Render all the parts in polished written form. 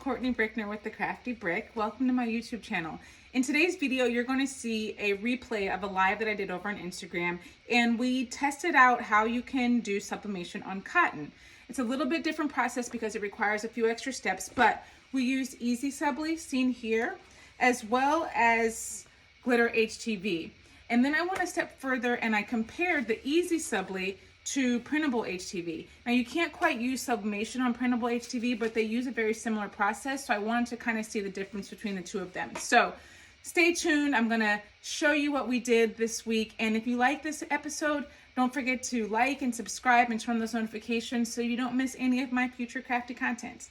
Courtney Brickner with the Crafty Brick. Welcome to my YouTube channel. In today's video, you're going to see a replay of a live that I did over on Instagram, and we tested out how you can do sublimation on cotton. It's a little bit different process because it requires a few extra steps, but we used EasySubli, seen here, as well as Glitter Htv. And then I went a step further and I compared the EasySubli to Printable Htv. Now you can't quite use sublimation on Printable Htv, but they use a very similar process, so I wanted to kind of see the difference between the two of them. So stay tuned. I'm gonna show you what we did this week, and if you like this episode, don't forget to like and subscribe and turn on those notifications so you don't miss any of my future crafty content.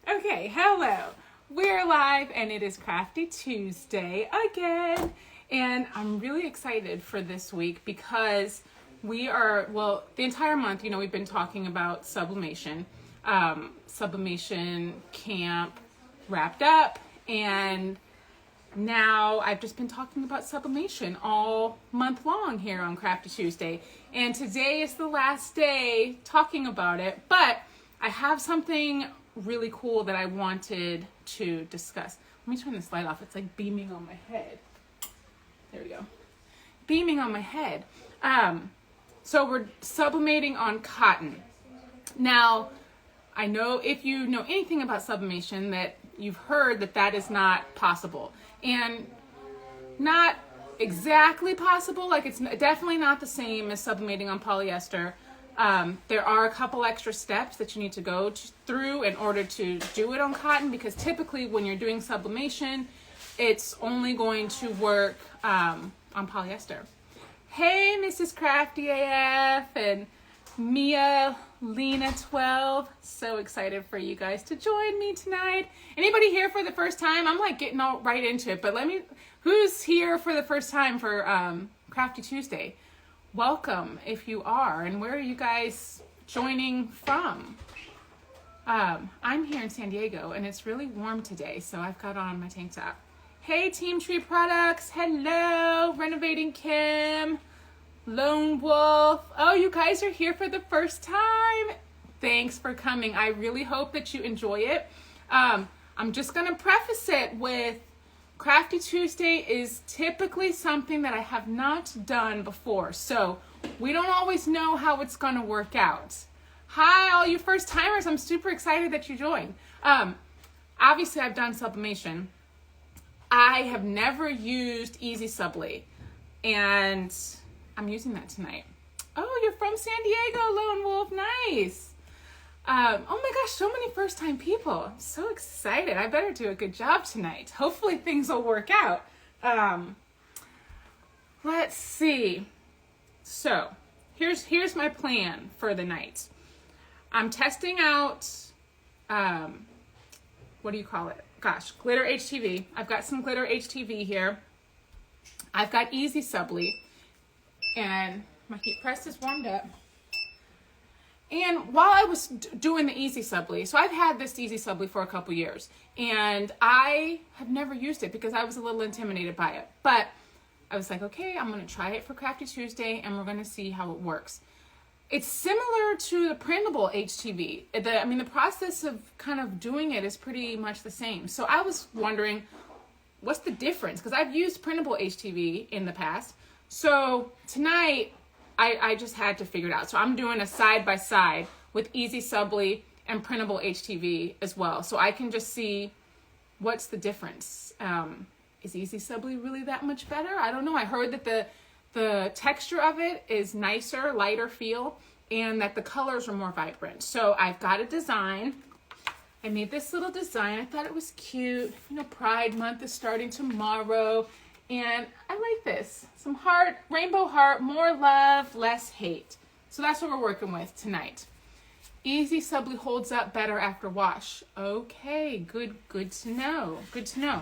Okay, hello. We're live and it is Crafty Tuesday again, and I'm really excited for this week because we are, well, the entire month, you know, we've been talking about sublimation. Sublimation camp wrapped up, and now I've just been talking about sublimation all month long here on Crafty Tuesday. And today is the last day talking about it, but I have something really cool that I wanted to discuss. Let me turn this light off. It's like beaming on my head. There we go. Beaming on my head. So we're sublimating on cotton. Now, I know if you know anything about sublimation that you've heard that that is not possible. And not exactly possible, like it's definitely not the same as sublimating on polyester. There are a couple extra steps that you need to go through in order to do it on cotton, because typically when you're doing sublimation, it's only going to work on polyester. Hey, Mrs. Crafty AF and Mia Lena 12. So excited for you guys to join me tonight. Anybody here for the first time? I'm like getting all right into it, but who's here for the first time for Crafty Tuesday? Welcome if you are, and where are you guys joining from? I'm here in San Diego and it's really warm today, so I've got on my tank top. Hey, Team Tree Products. Hello, Renovating Kim, Lone Wolf. Oh, you guys are here for the first time. Thanks for coming. I really hope that you enjoy it. I'm just going to preface it with Crafty Tuesday is typically something that I have not done before, so we don't always know how it's going to work out. Hi, all you first timers. I'm super excited that you joined. Obviously, I've done sublimation. I have never used EasySubli, and I'm using that tonight. Oh, you're from San Diego, Lone Wolf. Nice. Oh my gosh, so many first-time people. I'm so excited. I better do a good job tonight. Hopefully things will work out. Let's see. So here's my plan for the night. I'm testing out, what do you call it? Gosh, Glitter Htv. I've got some Glitter Htv here. I've got EasySubli, and my heat press is warmed up. And while I was doing the EasySubli, so I've had this EasySubli for a couple years, and I have never used it because I was a little intimidated by it. But I was like, okay, I'm going to try it for Crafty Tuesday, and we're going to see how it works. It's similar to the Printable Htv. The process of kind of doing it is pretty much the same. So I was wondering, what's the difference? Because I've used Printable Htv in the past. So tonight, I just had to figure it out. So I'm doing a side-by-side with EasySubli and Printable Htv as well. So I can just see what's the difference. Is EasySubli really that much better? I don't know. I heard that the texture of it is nicer, lighter feel, and that the colors are more vibrant. So I've got a design. I made this little design. I thought it was cute. You know, Pride Month is starting tomorrow, and I like this. Some heart, rainbow heart, more love, less hate. So that's what we're working with tonight. EasySubli holds up better after wash. Okay, good to know. Good to know.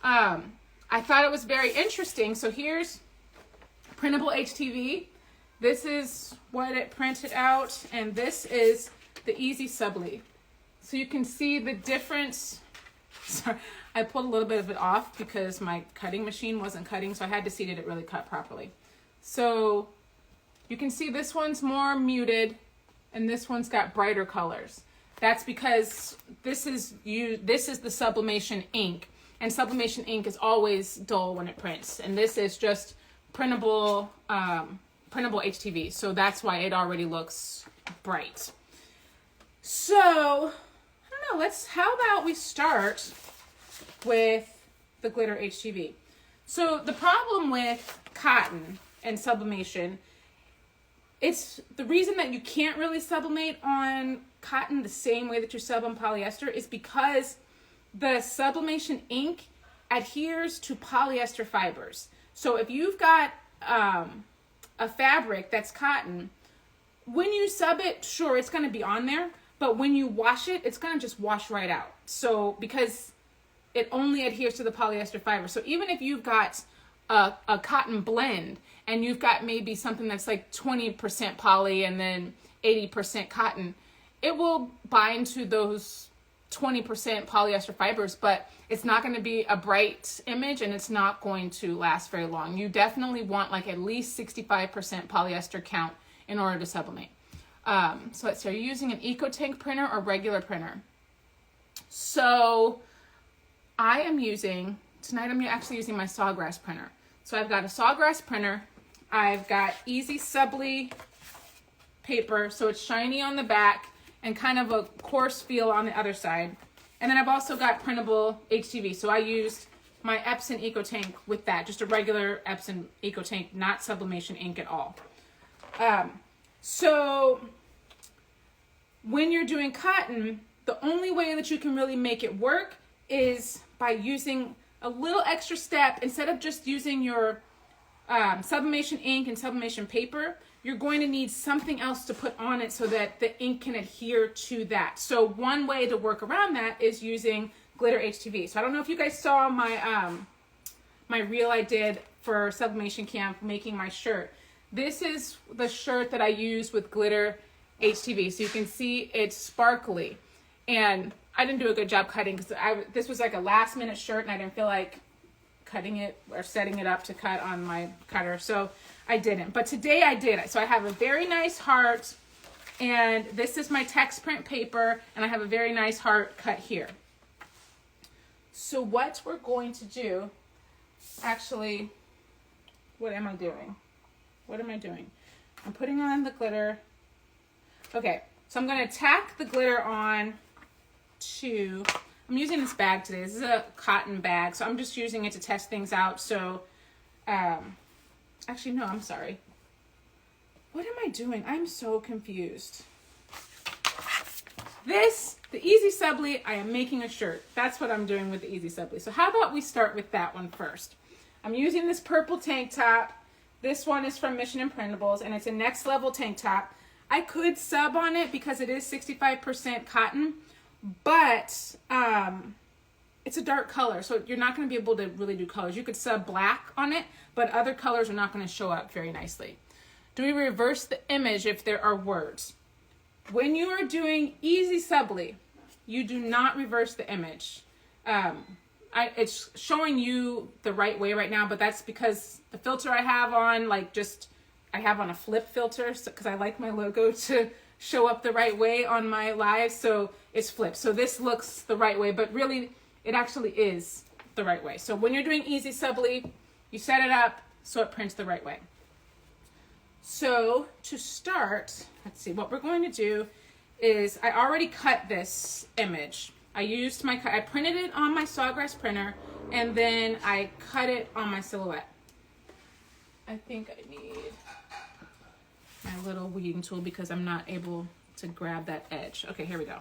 I thought it was very interesting. So here's Printable Htv. This is what it printed out, and this is the EasySubli. So you can see the difference. Sorry, I pulled a little bit of it off because my cutting machine wasn't cutting, so I had to see that it really cut properly. So you can see this one's more muted, and this one's got brighter colors. That's because this is the sublimation ink, and sublimation ink is always dull when it prints, and this is just printable HTV, so that's why it already looks bright. So I don't know, how about we start with the Glitter Htv. So the problem with cotton and sublimation, it's the reason that you can't really sublimate on cotton the same way that you sub on polyester is because the sublimation ink adheres to polyester fibers. So if you've got a fabric that's cotton, when you sub it, sure, it's going to be on there, but when you wash it, it's going to just wash right out. So because it only adheres to the polyester fiber. So even if you've got a cotton blend and you've got maybe something that's like 20% poly and then 80% cotton, it will bind to those 20% polyester fibers, but it's not going to be a bright image and it's not going to last very long. You definitely want like at least 65% polyester count in order to sublimate. So let's say, are you using an EcoTank printer or regular printer? So I am tonight I'm actually using my Sawgrass printer. So I've got a Sawgrass printer. I've got EasySubli paper, so it's shiny on the back and kind of a coarse feel on the other side. And then I've also got Printable Htv. So I used my Epson EcoTank with that, just a regular Epson EcoTank, not sublimation ink at all. So when you're doing cotton, the only way that you can really make it work is by using a little extra step. Instead of just using your sublimation ink and sublimation paper, you're going to need something else to put on it so that the ink can adhere to that. So one way to work around that is using Glitter Htv. So I don't know if you guys saw my my reel I did for Sublimation Camp making my shirt. This is the shirt that I use with Glitter Htv. So you can see it's sparkly. And I didn't do a good job cutting because this was like a last minute shirt and I didn't feel like cutting it or setting it up to cut on my cutter. So I didn't. But today I did. So I have a very nice heart, and this is my text print paper, and I have a very nice heart cut here. So what we're going to do, actually, what am I doing? What am I doing? I'm putting on the glitter. Okay, so I'm going to tack the glitter on to, I'm using this bag today. This is a cotton bag, so I'm just using it to test things out. So, actually, no, I'm sorry. What am I doing? I'm so confused. The EasySubli, I am making a shirt. That's what I'm doing with the EasySubli. So how about we start with that one first? I'm using this purple tank top. This one is from Mission Imprintables, and it's a next level tank top. I could sub on it because it is 65% cotton, but it's a dark color, so you're not going to be able to really do colors. You could sub black on it, but other colors are not going to show up very nicely. Do we reverse the image if there are words? When you are doing EasySubli, you do not reverse the image. It's showing you the right way right now, but that's because the filter I have on, I have on a flip filter because I like my logo to show up the right way on my live, so it's flipped. So this looks the right way, but really it actually is the right way. So when you're doing EasySubli, you set it up so it prints the right way. So to start, let's see, what we're going to do is I already cut this image. I printed it on my Sawgrass printer, and then I cut it on my Silhouette. I think I need my little weeding tool because I'm not able to grab that edge. Okay, here we go.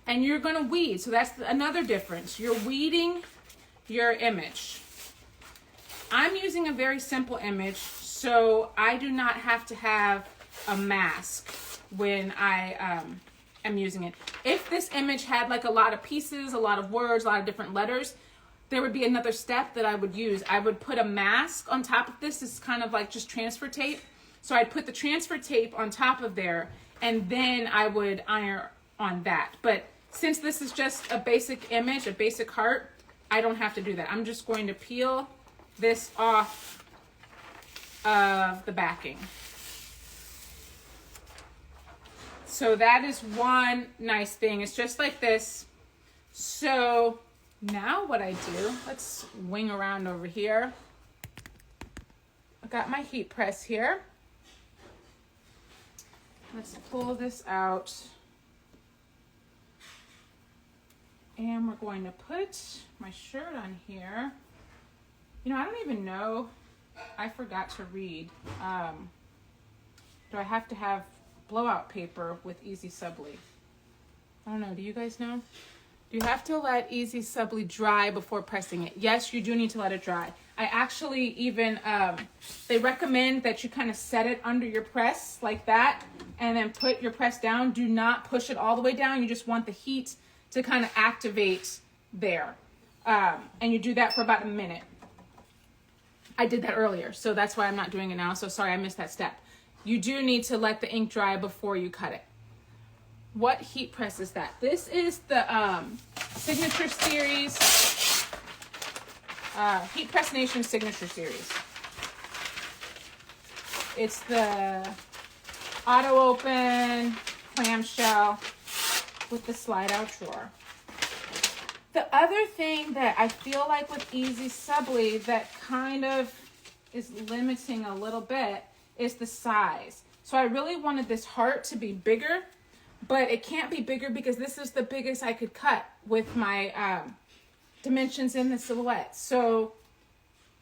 And you're going to weed, so that's another difference. You're weeding your image. I'm using a very simple image, so I do not have to have a mask when I am using it. If this image had like a lot of pieces, a lot of words, a lot of different letters, there would be another step that I would use. I would put a mask on top of this. It's kind of like just transfer tape. So I'd put the transfer tape on top of there, and then I would iron on that. But since this is just a basic image, a basic heart, I don't have to do that. I'm just going to peel this off of the backing. So that is one nice thing. It's just like this. So now what I do, let's wing around over here. I got my heat press here. Let's pull this out. And we're going to put my shirt on here. You know, I don't even know. I forgot to read. Do I have to have blowout paper with EasySubli? I don't know. Do you guys know? Do you have to let EasySubli dry before pressing it? Yes, you do need to let it dry. I actually even, they recommend that you kind of set it under your press like that and then put your press down. Do not push it all the way down. You just want the heat to kind of activate there. And you do that for about a minute. I did that earlier, so that's why I'm not doing it now. So sorry, I missed that step. You do need to let the ink dry before you cut it. What heat press is that? This is the Signature Series, Heat Press Nation Signature Series. It's the auto open clamshell with the slide out drawer. The other thing that I feel like with EasySubli that kind of is limiting a little bit is the size. So I really wanted this heart to be bigger, but it can't be bigger because this is the biggest I could cut with my dimensions in the silhouette. So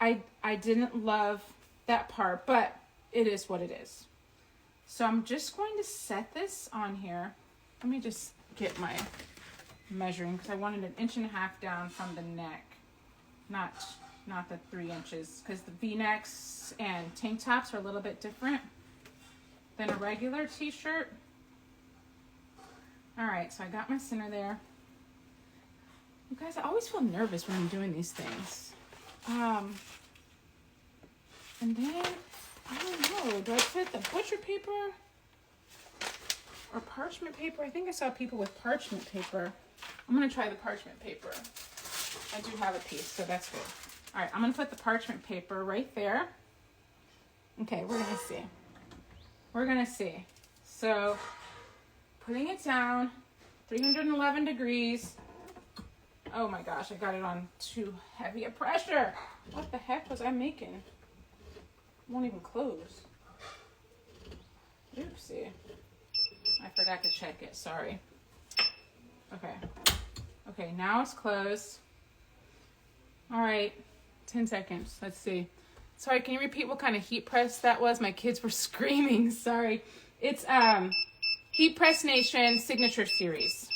I didn't love that part, but it is what it is. So I'm just going to set this on here. Let me just get my measuring because I wanted 1.5 inches down from the neck, not the 3 inches, because the V-necks and tank tops are a little bit different than a regular t-shirt. All right, so I got my center there. You guys, I always feel nervous when I'm doing these things. And then, I don't know, do I put the butcher paper or parchment paper? I think I saw people with parchment paper. I'm gonna try the parchment paper. I do have a piece, so that's good. All right, I'm gonna put the parchment paper right there. Okay, we're gonna see. We're gonna see. So, putting it down, 311 degrees. Oh my gosh, I got it on too heavy a pressure. What the heck was I making? It won't even close. Oopsie. I forgot to check it, sorry. Okay. Okay, now it's closed. All right, 10 seconds, let's see. Sorry, can you repeat what kind of heat press that was? My kids were screaming, sorry. It's Heat Press Nation Signature Series.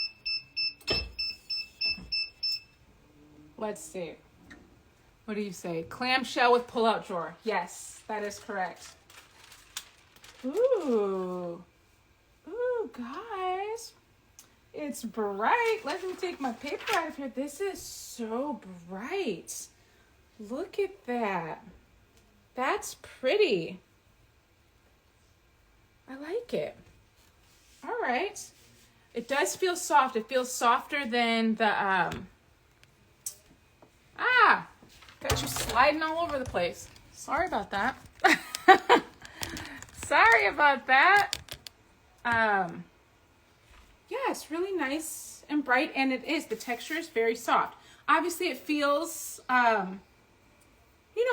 Let's see. What do you say? Clamshell with pull-out drawer. Yes, that is correct. Ooh. Ooh, guys. It's bright. Let me take my paper out of here. This is so bright. Look at that. That's pretty. I like it. All right. It does feel soft. It feels softer than the, got you sliding all over the place. Sorry about that. Sorry about that. Yeah, it's really nice and bright, and it is. The texture is very soft. Obviously, it feels, you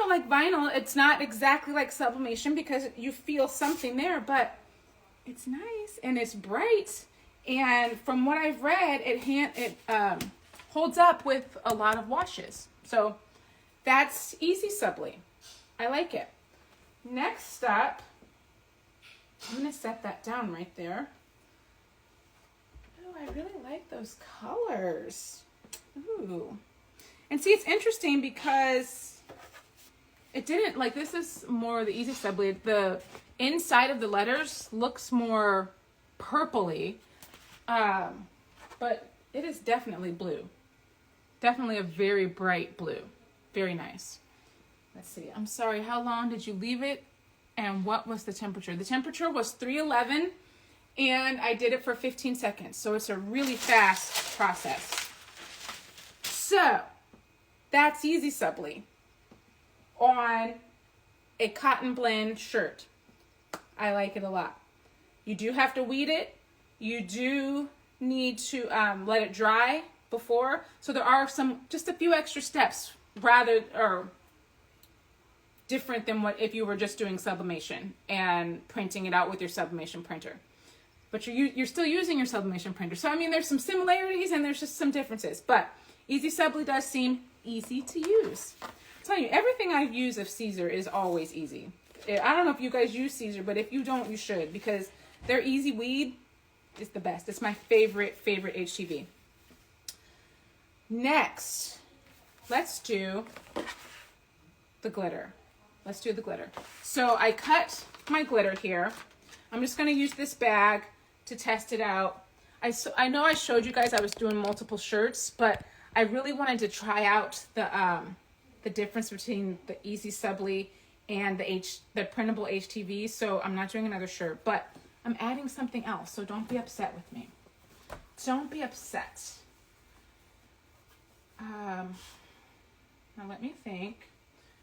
know, like vinyl. It's not exactly like sublimation because you feel something there, but it's nice and it's bright. And from what I've read, it holds up with a lot of washes. So that's EasySubli. I like it. Next up, I'm going to set that down right there. Oh, I really like those colors. Ooh. And see, it's interesting because it didn't, like, this is more the EasySubli. The inside of the letters looks more purpley, but it is definitely blue. Definitely a very bright blue. Very nice. Let's see. I'm sorry, how long did you leave it? And what was the temperature? The temperature was 311, and I did it for 15 seconds. So it's a really fast process. So that's EasySubli on a cotton blend shirt. I like it a lot. You do have to weed it. you do need to let it dry before. So there are just a few extra steps or different than what if you were just doing sublimation and printing it out with your sublimation printer. But you're still using your sublimation printer. So I mean, there's some similarities and there's just some differences. But EasySubli does seem easy to use. I'm telling you, everything I use of Caesar is always easy. I don't know if you guys use Caesar, but if you don't, you should, because their Easy Weed is the best. It's my favorite HTV. Next, let's do the glitter. Let's do the glitter. So I cut my glitter here. I'm just going to use this bag to test it out. I know I showed you guys I was doing multiple shirts, but I really wanted to try out the difference between the EasySubli and the Printable Htv. So I'm not doing another shirt, but I'm adding something else. So don't be upset with me. Don't be upset. Now let me think.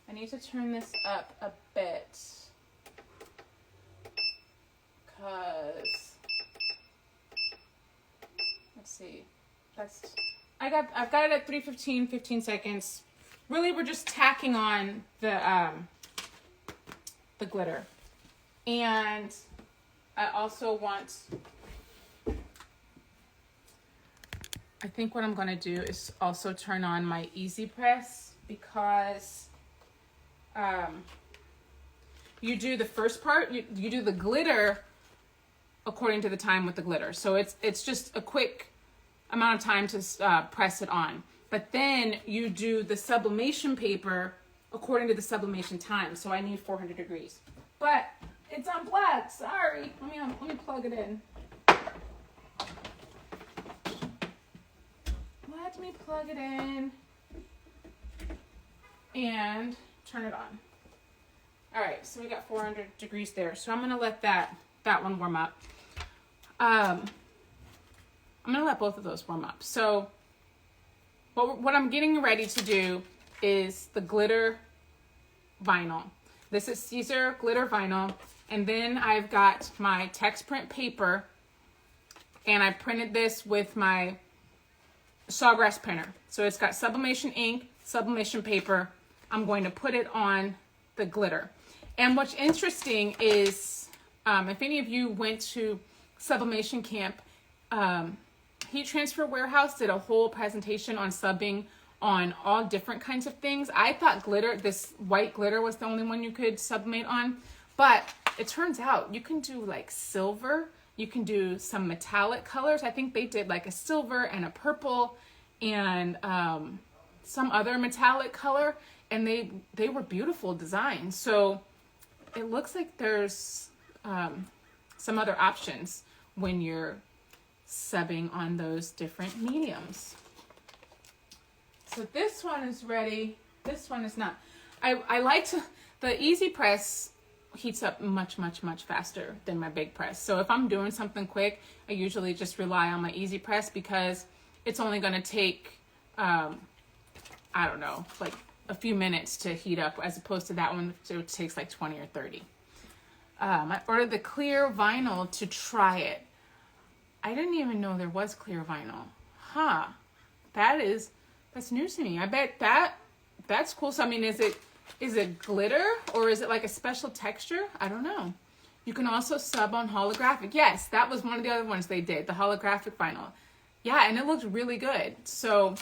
I need to turn this up a bit because let's see. I've got it at 3:15, 15 seconds. Really, we're just tacking on the glitter, and I also want. I think what I'm going to do is also turn on my Easy Press because you do the first part, you do the glitter according to the time with the glitter. So it's just a quick amount of time to press it on. But then you do the sublimation paper according to the sublimation time. So I need 400 degrees. But it's on black, sorry. Let me plug it in. Let me plug it in and turn it on. All right, so we got 400 degrees there. So I'm gonna let that one warm up. I'm gonna let both of those warm up. So what I'm getting ready to do is the glitter vinyl. This is Caesar glitter vinyl. And then I've got my text print paper, and I printed this with my Sawgrass printer. So it's got sublimation ink, sublimation paper. I'm going to put it on the glitter. And what's interesting is, if any of you went to sublimation camp, Heat Transfer Warehouse did a whole presentation on subbing on all different kinds of things. I thought this white glitter was the only one you could sublimate on, but it turns out you can do like silver. You can do some metallic colors. I think they did like a silver and a purple and some other metallic color, and they were beautiful designs. So it looks like there's some other options when you're subbing on those different mediums. So this one is ready. This one is not. I like the Easy Press heats up much faster than my big press. So if I'm doing something quick, I usually just rely on my Easy Press because it's only going to take, I don't know, like a few minutes to heat up, as opposed to that one, it takes like 20 or 30. I ordered the clear vinyl to try it. I didn't even know there was clear vinyl. Huh. That's news to me. I bet that's cool. So I mean, is it glitter or is it like a special texture? I don't know. You can also sub on holographic. Yes, that was one of the other ones they did, the holographic vinyl. Yeah, and it looked really good. So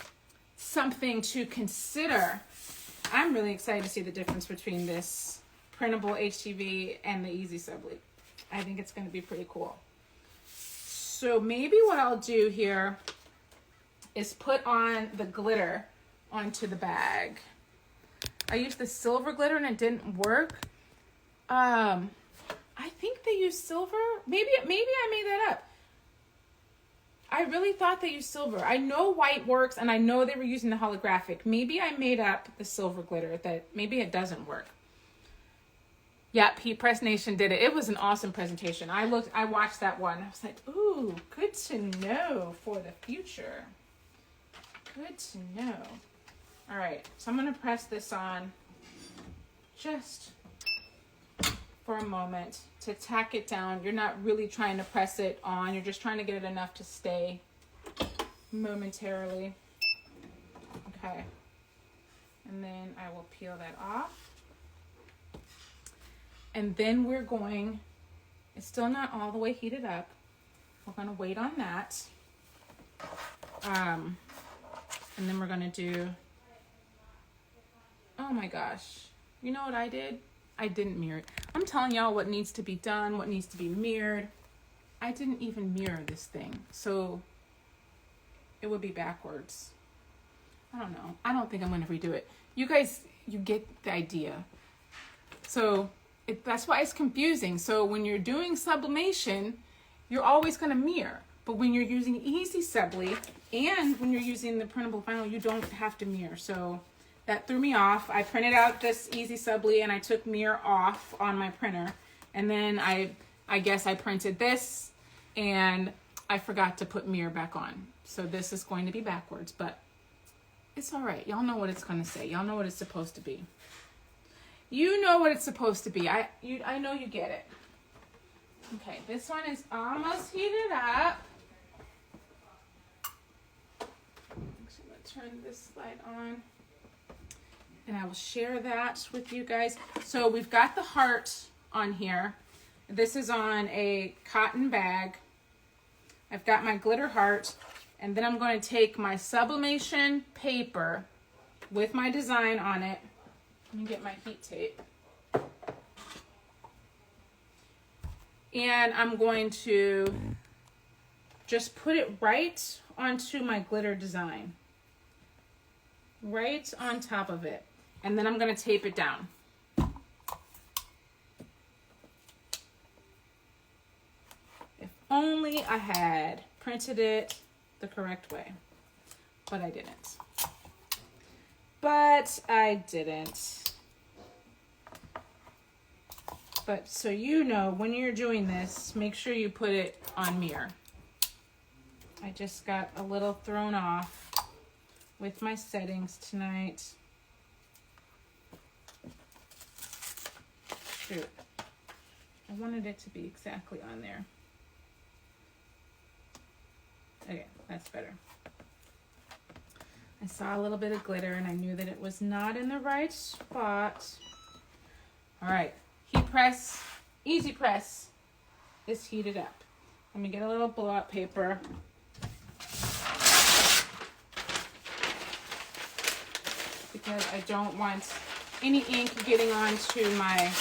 something to consider. I'm really excited to see the difference between this Printable Htv and the EasySubli. I think it's going to be pretty cool. So maybe what I'll do here is put on the glitter onto the bag. I used the silver glitter and it didn't work. I think they used silver. Maybe I made that up. I really thought they used silver. I know white works, and I know they were using the holographic. Maybe I made up the silver glitter, that maybe it doesn't work. Yeah, Heat Press Nation did it. It was an awesome presentation. I watched that one. I was like, ooh, good to know for the future. Good to know. All right, so I'm gonna press this on just for a moment to tack it down. You're not really trying to press it on. You're just trying to get it enough to stay momentarily. Okay. And then I will peel that off. And then we're going, it's still not all the way heated up. We're going to wait on that. And then we're going to do, oh my gosh. You know what I did? I didn't mirror it. I'm telling y'all what needs to be done, what needs to be mirrored. I didn't even mirror this thing. So it would be backwards. I don't know. I don't think I'm going to redo it. You guys, you get the idea. So that's why it's confusing. So when you're doing sublimation, you're always going to mirror. But when you're using EasySubli and when you're using the printable vinyl, you don't have to mirror. So that threw me off. I printed out this EasySubli and I took mirror off on my printer. And then I guess I printed this and I forgot to put mirror back on. So this is going to be backwards, but it's all right. Y'all know what it's going to say. Y'all know what it's supposed to be. You know what it's supposed to be. I know you get it. Okay, this one is almost heated up. Actually, I'm going to turn this light on. And I will share that with you guys. So we've got the heart on here. This is on a cotton bag. I've got my glitter heart. And then I'm going to take my sublimation paper with my design on it. Let me get my heat tape. And I'm going to just put it right onto my glitter design. Right on top of it. And then I'm going to tape it down. If only I had printed it the correct way. But I didn't. But so you know, when you're doing this, make sure you put it on mirror. I just got a little thrown off with my settings tonight. Shoot. I wanted it to be exactly on there. Okay, that's better. I saw a little bit of glitter and I knew that it was not in the right spot. All right, heat press, easy press is heated up. Let me get a little blow-up paper. Because I don't want any ink getting onto my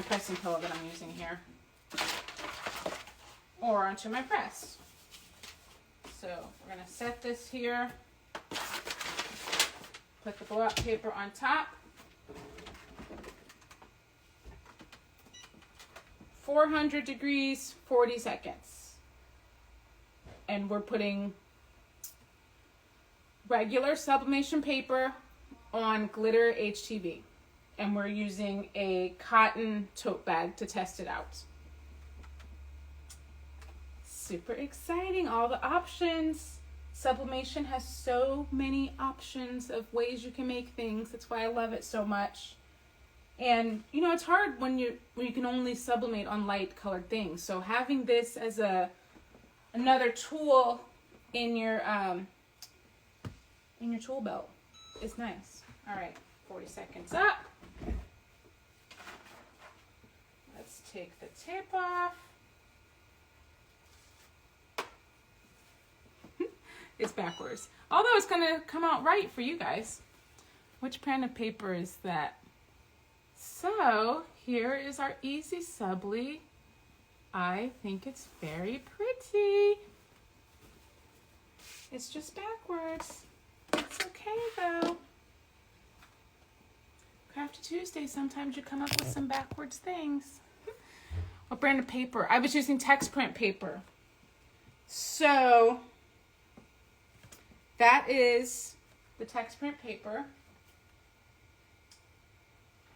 pressing pillow that I'm using here. Or onto my press. So we're going to set this here. Put the blow-up paper on top. 400 degrees, 40 seconds. And we're putting regular sublimation paper on Glitter Htv. And we're using a cotton tote bag to test it out. Super exciting, all the options. Sublimation has so many options of ways you can make things. That's why I love it so much. And you know, it's hard when you can only sublimate on light colored things. So having this as another tool in your tool belt is nice. All right, 40 seconds up. Let's take the tape off. It's backwards. Although it's gonna come out right for you guys. Which brand of paper is that? So here is our EasySubli. I think it's very pretty. It's just backwards. It's okay though. Crafty Tuesday, sometimes you come up with some backwards things. What brand of paper? I was using text print paper. So that is the text print paper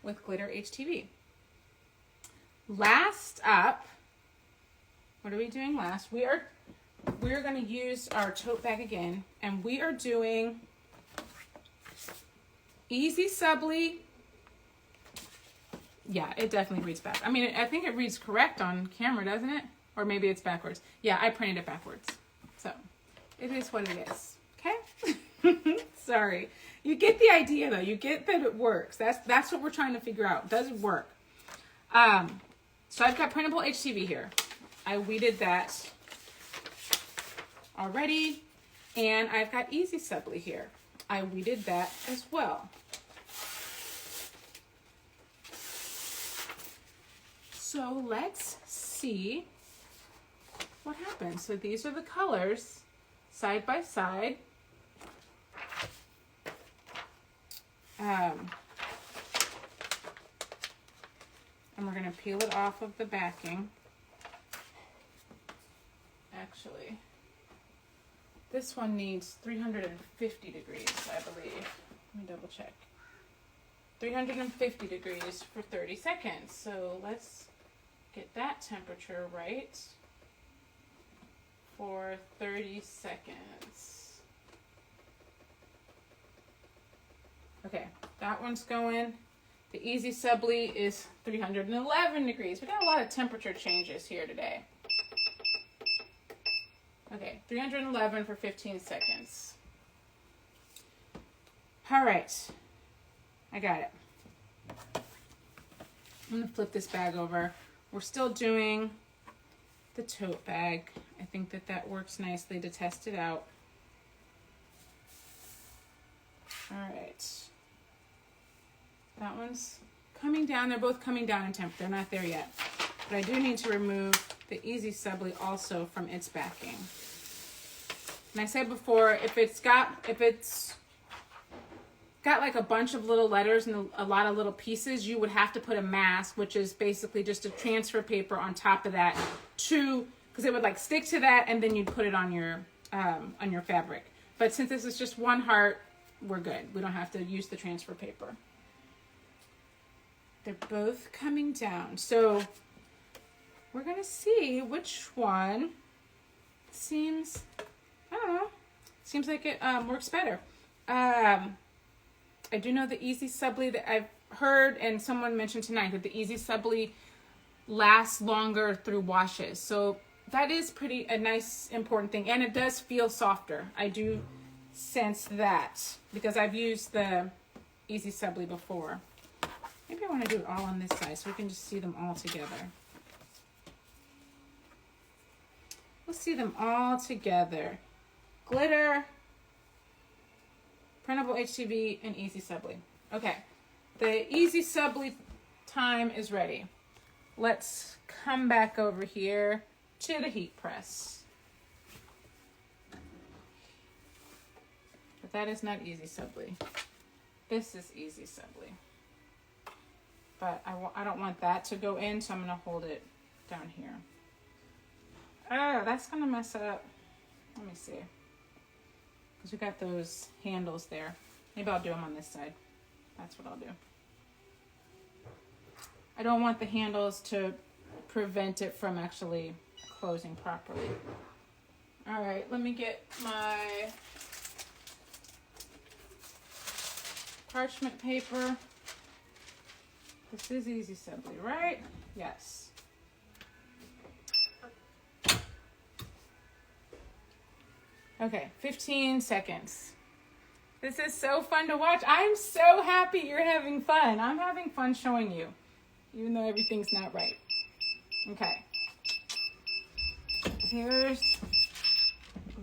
with Glitter Htv. Last up, what are we doing last? We're going to use our tote bag again, and we are doing EasySubli Yeah, it definitely reads back. I mean, I think it reads correct on camera, doesn't it? Or maybe it's backwards. Yeah, I printed it backwards. So it is what it is. Okay? Sorry. You get the idea though. You get that it works. That's what we're trying to figure out. Does it work? So I've got Printable Htv here. I weeded that already. And I've got EasySubli here. I weeded that as well. So let's see what happens. So these are the colors side by side. And we're going to peel it off of the backing. Actually, this one needs 350 degrees, I believe. Let me double check. 350 degrees for 30 seconds. So let's get that temperature right for 30 seconds. Okay, that one's going. The EasySubli is 311 degrees. We got a lot of temperature changes here today. Okay, 311 for 15 seconds. All right, I got it. I'm gonna flip this bag over. We're still doing the tote bag. I think that works nicely to test it out. All right. That one's coming down. They're both coming down in temp. They're not there yet. But I do need to remove the EasySubli also from its backing. And I said before, if it's got like a bunch of little letters and a lot of little pieces, you would have to put a mask, which is basically just a transfer paper on top of that because it would like stick to that and then you'd put it on your fabric. But since this is just one heart, we're good. We don't have to use the transfer paper. They're both coming down. So we're gonna see which one seems, I don't know, seems like it works better. I do know the EasySubli that I've heard, and someone mentioned tonight that the EasySubli lasts longer through washes. So that is a nice, important thing. And it does feel softer. I do sense that because I've used the EasySubli before. Maybe I want to do it all on this side so we can just see them all together. We'll see them all together. Glitter, Printable Htv, and EasySubli. Okay, the EasySubli time is ready. Let's come back over here to the heat press. But that is not EasySubli. This is EasySubli. But I don't want that to go in, so I'm going to hold it down here. Oh, that's going to mess it up. Let me see. Because we got those handles there. Maybe I'll do them on this side. That's what I'll do. I don't want the handles to prevent it from actually closing properly. All right, let me get my parchment paper. This is EasySubli, right? Yes. Okay, 15 seconds. This is so fun to watch. I'm so happy you're having fun. I'm having fun showing you, even though everything's not right. Okay. Here's,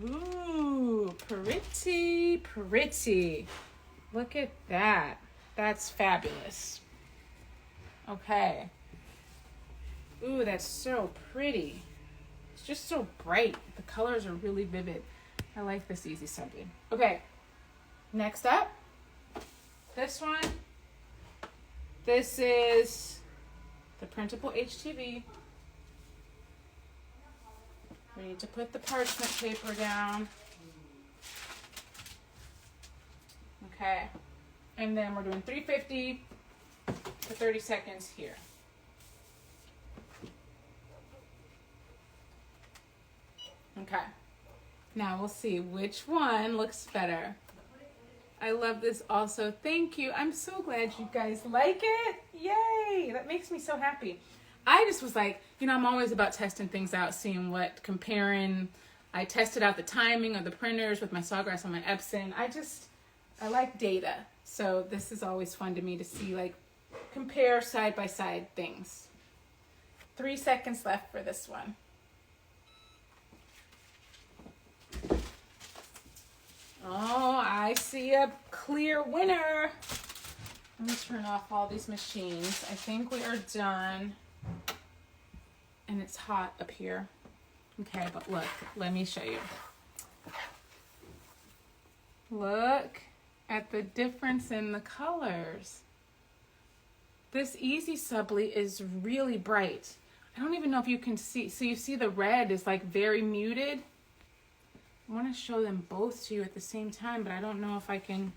ooh, pretty, pretty. Look at that. That's fabulous. Okay. Ooh, that's so pretty. It's just so bright. The colors are really vivid. I like this EasySubli. Okay, next up, this one. This is the Printable Htv. We need to put the parchment paper down. Okay, and then we're doing 350 for 30 seconds here. Okay. Now we'll see which one looks better. I love this also. Thank you. I'm so glad you guys like it. Yay! That makes me so happy. I just was like, you know, I'm always about testing things out, seeing what, comparing. I tested out the timing of the printers with my Sawgrass and my Epson. I like data. So this is always fun to me to see, like, compare side by side things. 3 seconds left for this one. Oh, I see a clear winner. Let me turn off all these machines. I think we are done. And it's hot up here. Okay, but look, let me show you. Look at the difference in the colors. This EasySubli is really bright. I don't even know if you can see. So you see the red is like very muted. I want to show them both to you at the same time, but I don't know if I can.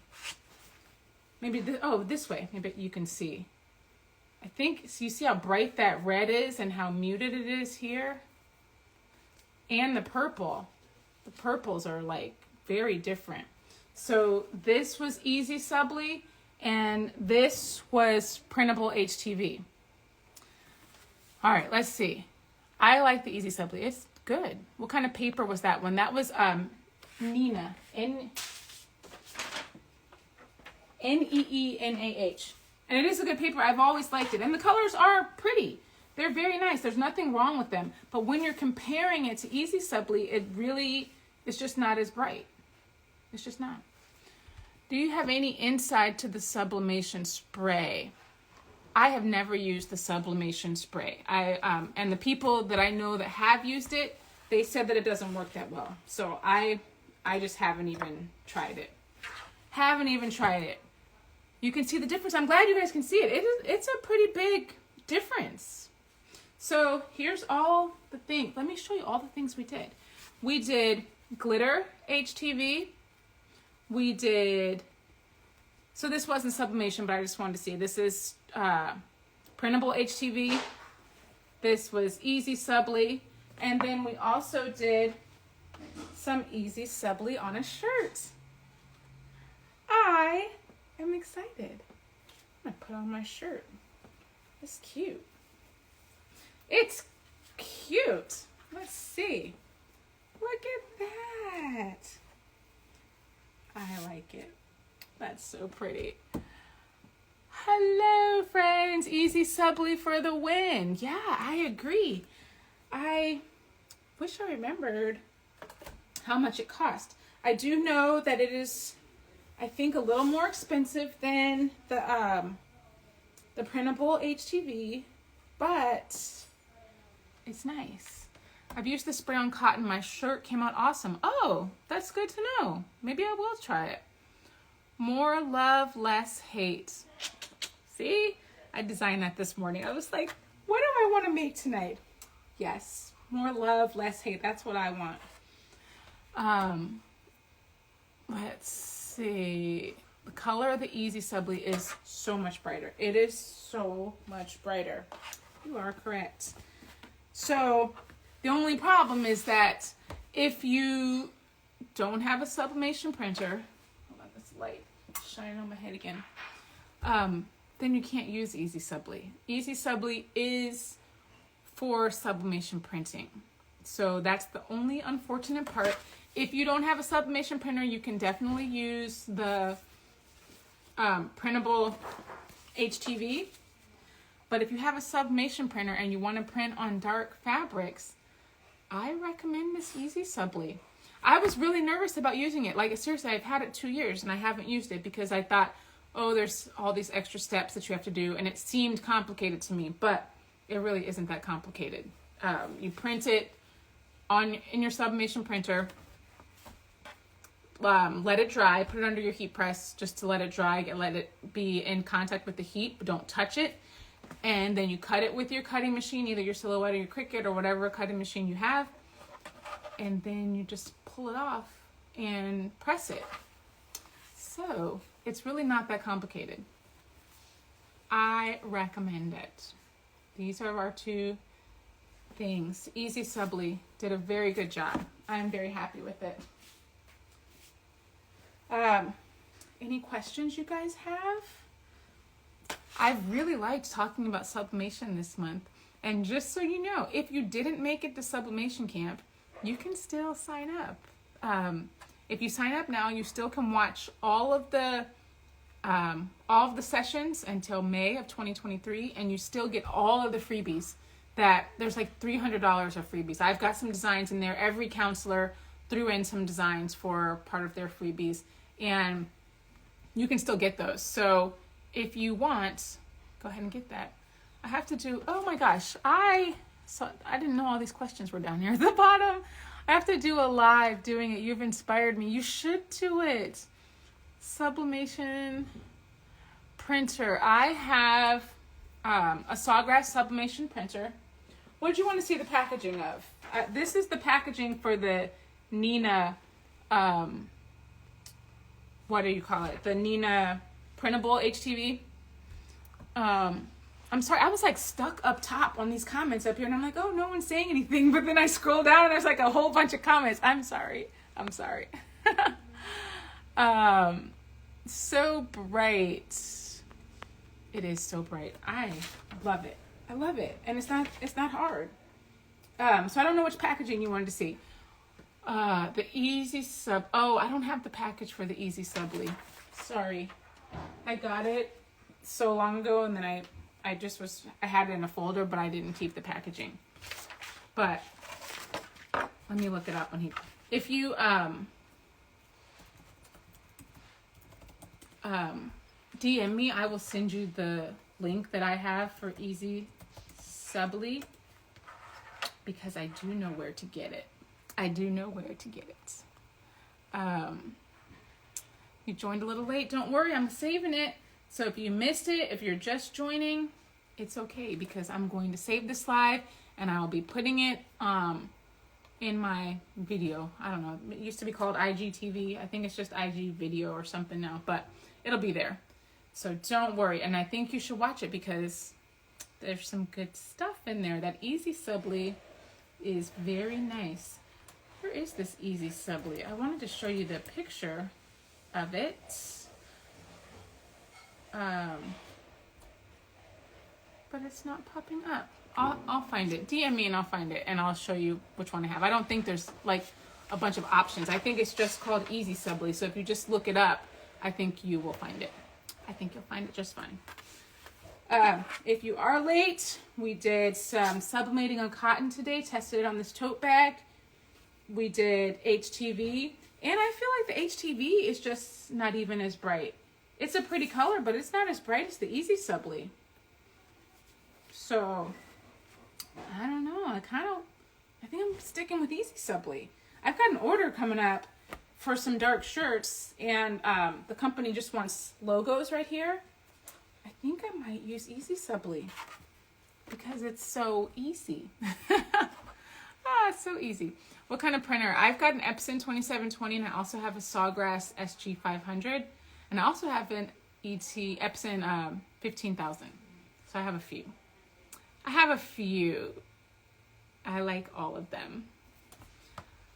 Maybe, this way. Maybe you can see. I think, so you see how bright that red is and how muted it is here? And the purple. The purples are like very different. So this was EasySubli and this was Printable Htv. All right, let's see. I like the EasySubli. It's good. What kind of paper was that one? That was Neenah. N-E-E-N-A-H. And it is a good paper. I've always liked it. And the colors are pretty. They're very nice. There's nothing wrong with them. But when you're comparing it to EasySubli, it really is just not as bright. It's just not. Do you have any insight to the Sublimation Spray? I have never used the Sublimation Spray. And the people that I know that have used it, they said that it doesn't work that well. So I just haven't even tried it. Haven't even tried it. You can see the difference. I'm glad you guys can see it. It's a pretty big difference. So here's all the things. Let me show you all the things we did. We did Glitter Htv. We did, so this wasn't sublimation, but I just wanted to see. This is Printable Htv. This was EasySubli. And then we also did some EasySubli on a shirt. I am excited. I'm gonna put on my shirt. It's cute. It's cute. Let's see. Look at that. I like it. That's so pretty. Hello, friends. EasySubli for the win. Yeah, I agree. I wish I remembered how much it cost. I do know that it is, I think, a little more expensive than the Printable Htv, but it's nice. I've used the spray on cotton. My shirt came out awesome. Oh, that's good to know. Maybe I will try it. More love, less hate. See? I designed that this morning. I was like, what do I want to make tonight? Yes, more love, less hate. That's what I want. Let's see. The color of the EasySubli is so much brighter. It is so much brighter. You are correct. So the only problem is that if you don't have a sublimation printer, hold on, this light shining on my head again, then you can't use EasySubli. EasySubli is for sublimation printing. So that's the only unfortunate part. If you don't have a sublimation printer, you can definitely use the Printable Htv. But if you have a sublimation printer and you want to print on dark fabrics, I recommend this EasySubli. I was really nervous about using it. Like, seriously, I've had it 2 years and I haven't used it because I thought, oh, there's all these extra steps that you have to do, and it seemed complicated to me, but it really isn't that complicated. You print it in your sublimation printer, let it dry, put it under your heat press just to let it dry, let it be in contact with the heat, but don't touch it. And then you cut it with your cutting machine, either your Silhouette or your Cricut or whatever cutting machine you have. And then you just pull it off and press it. So it's really not that complicated. I recommend it. These are our two things. EasySubli did a very good job. I'm very happy with it. any questions you guys have. I've really liked talking about sublimation this month. And just so you know, if you didn't make it to Sublimation Camp, you can still sign up. If you sign up now, you still can watch all of the sessions until May of 2023, and you still get all of the freebies. There's like $300 of freebies. I've got some designs in there. Every counselor threw in some designs for part of their freebies, and you can still get those. So if you want, go ahead and get that. I have to do, oh my gosh, I didn't know all these questions were down here at the bottom. I have to do a live doing it. You've inspired me. You should do it. Sublimation printer. I have a Sawgrass sublimation printer. What did you want to see the packaging of? This is the packaging for the Nina, what do you call it? The Nina Printable Htv. I'm sorry, I was like stuck up top on these comments up here, and I'm like, oh, no one's saying anything. But then I scroll down and there's like a whole bunch of comments. I'm sorry. So bright. It is so bright. I love it. And it's not hard. So I don't know which packaging you wanted to see. The EasySub. Oh, I don't have the package for the EasySubli. Sorry. I got it so long ago, and then I had it in a folder, but I didn't keep the packaging. But let me look it up if you DM me, I will send you the link that I have for EasySubli, because I do know where to get it. You joined a little late. Don't worry, I'm saving it. So if you missed it, if you're just joining, it's okay, because I'm going to save this live and I'll be putting it in my video. I don't know. It used to be called IGTV. I think it's just IG video or something now, but it'll be there. So don't worry. And I think you should watch it, because there's some good stuff in there. That EasySubli is very nice. Where is this EasySubli? I wanted to show you the picture of it. But it's not popping up. I'll find it. DM me and I'll find it, and I'll show you which one I have. I don't think there's like a bunch of options. I think it's just called EasySubli. So if you just look it up, I think you will find it. I think you'll find it just fine. If you are late, we did some sublimating on cotton today. Tested it on this tote bag. We did HTV, and I feel like the HTV is just not even as bright. It's a pretty color, but it's not as bright as the EasySubli. So, I don't know. I think I'm sticking with EasySubli. I've got an order coming up for some dark shirts, and the company just wants logos right here. I think I might use EasySubli because it's so easy. It's so easy. What kind of printer? I've got an Epson 2720, and I also have a Sawgrass SG500, and I also have an Epson 15,000. So I have a few. I like all of them.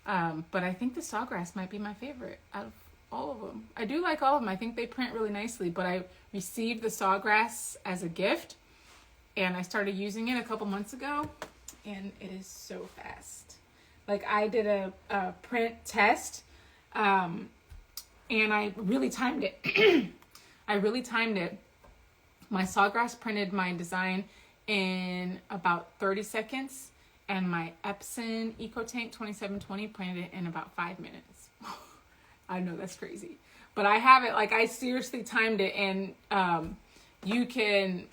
But I think the Sawgrass might be my favorite out of all of them. I do like all of them. I think they print really nicely, but I received the Sawgrass as a gift, and I started using it a couple months ago, and it is so fast. Like, I did a print test, and I really timed it. My Sawgrass printed my design in about 30 seconds, and my Epson EcoTank 2720 printed it in about 5 minutes. I know that's crazy, but I have it, like, I seriously timed it, and you can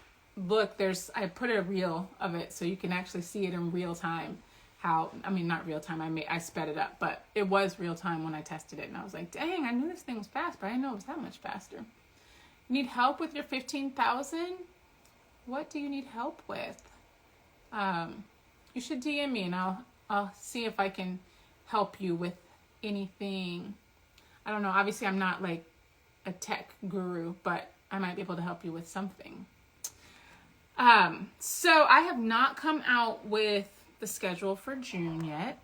look, I put a reel of it so you can actually see it in real time. Not real time, I sped it up, but it was real time when I tested it, and I was like, dang, I knew this thing was fast, but I didn't know it was that much faster. Need help with your 15,000? What do you need help with? You should DM me, and I'll see if I can help you with anything. I don't know, obviously I'm not like a tech guru, but I might be able to help you with something. So I have not come out with the schedule for June yet.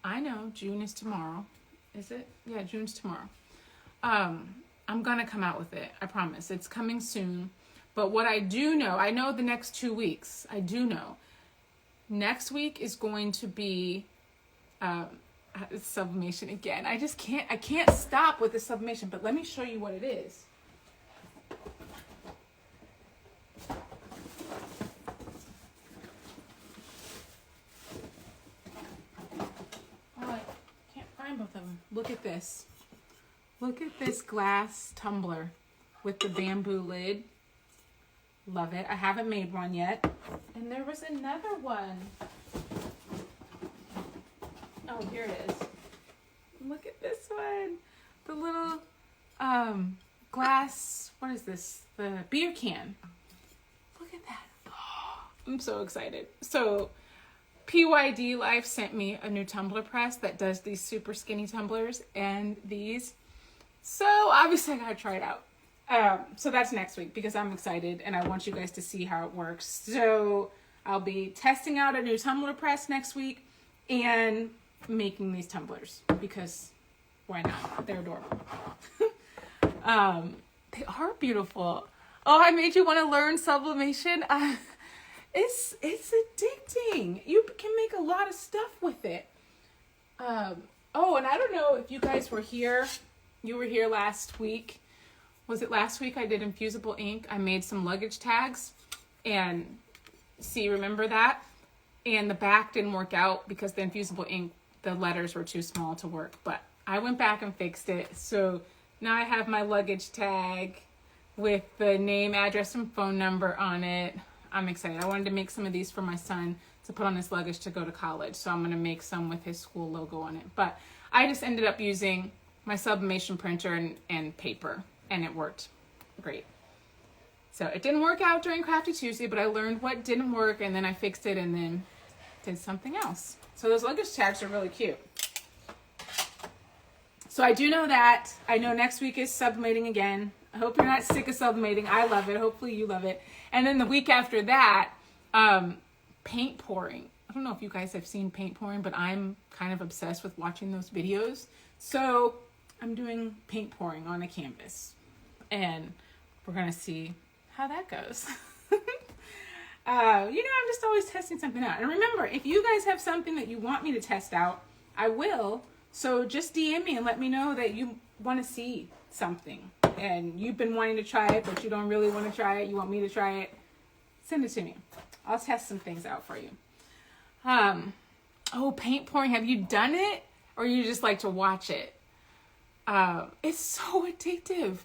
I know June is tomorrow. Is it? Yeah, June's tomorrow. I'm gonna come out with it. I promise. It's coming soon. But what I do know, I know the next 2 weeks. I do know. Next week is going to be sublimation again. I can't stop with the sublimation, but let me show you what it is. Oh, I can't find both of them. Look at this. Look at this glass tumbler with the bamboo lid. Love it. I haven't made one yet. And there was another one. Oh, here it is. Look at this one. The little glass, what is this? The beer can. Look at that. Oh, I'm so excited. So PYD Life sent me a new tumbler press that does these super skinny tumblers and these. So obviously I gotta try it out. So that's next week because I'm excited and I want you guys to see how it works. So I'll be testing out a new tumbler press next week and making these tumblers because why not? They're adorable. They are beautiful. Oh, I made you want to learn sublimation. It's addicting. You can make a lot of stuff with it. Oh, and I don't know if you guys were here. You were here last week. Was it last week I did infusible ink? I made some luggage tags and see, remember that? And the back didn't work out because the infusible ink, the letters were too small to work, but I went back and fixed it. So now I have my luggage tag with the name, address, and phone number on it. I'm excited. I wanted to make some of these for my son to put on his luggage to go to college. So I'm gonna make some with his school logo on it. But I just ended up using my sublimation printer and paper. And it worked great. So it didn't work out during Crafty Tuesday, but I learned what didn't work and then I fixed it and then did something else. So those luggage tags are really cute. So I do know that. I know next week is sublimating again. I hope you're not sick of sublimating. I love it. Hopefully you love it. And then the week after that, paint pouring. I don't know if you guys have seen paint pouring, but I'm kind of obsessed with watching those videos. So I'm doing paint pouring on a canvas and we're going to see how that goes. I'm just always testing something out. And remember, if you guys have something that you want me to test out, I will. So just DM me and let me know that you want to see something and you've been wanting to try it, but you don't really want to try it. You want me to try it. Send it to me. I'll test some things out for you. Oh, paint pouring. Have you done it or you just like to watch it? It's so addictive.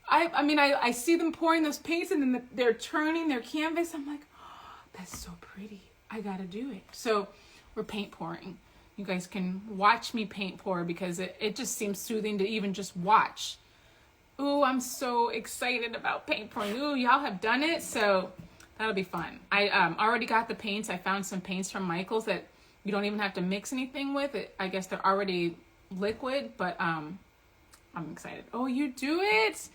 I see them pouring those paints and then they're turning their canvas. I'm like, oh, that's so pretty. I gotta do it. So we're paint pouring. You guys can watch me paint pour because it just seems soothing to even just watch. Ooh, I'm so excited about paint pouring. Ooh, y'all have done it, so that'll be fun. I already got the paints. I found some paints from Michael's that you don't even have to mix anything with it. I guess they're already liquid, but I'm excited. Oh, you do it?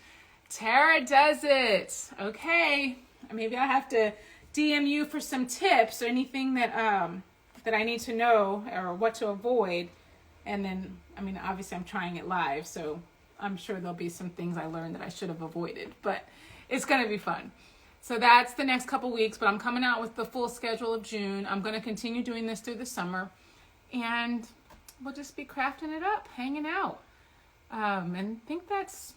Tara does it. Okay. Maybe I'll have to DM you for some tips or anything that that I need to know or what to avoid. And then, obviously I'm trying it live, so I'm sure there'll be some things I learned that I should have avoided, but it's going to be fun. So that's the next couple weeks, but I'm coming out with the full schedule of June. I'm going to continue doing this through the summer and we'll just be crafting it up, hanging out. And I think that's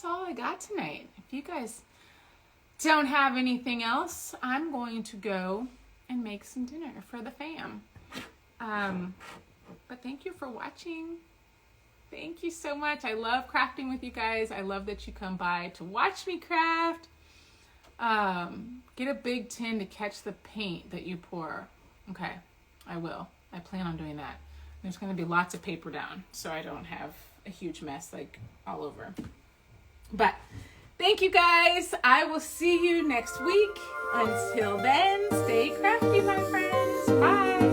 all I got tonight. If you guys don't have anything else, I'm going to go and make some dinner for the fam. But thank you for watching. Thank you so much. I love crafting with you guys. I love that you come by to watch me craft. Get a big tin to catch the paint that you pour. Okay, I will. I plan on doing that. There's going to be lots of paper down so I don't have a huge mess like all over. But thank you guys. I will see you next week. Until then, stay crafty, my friends. Bye.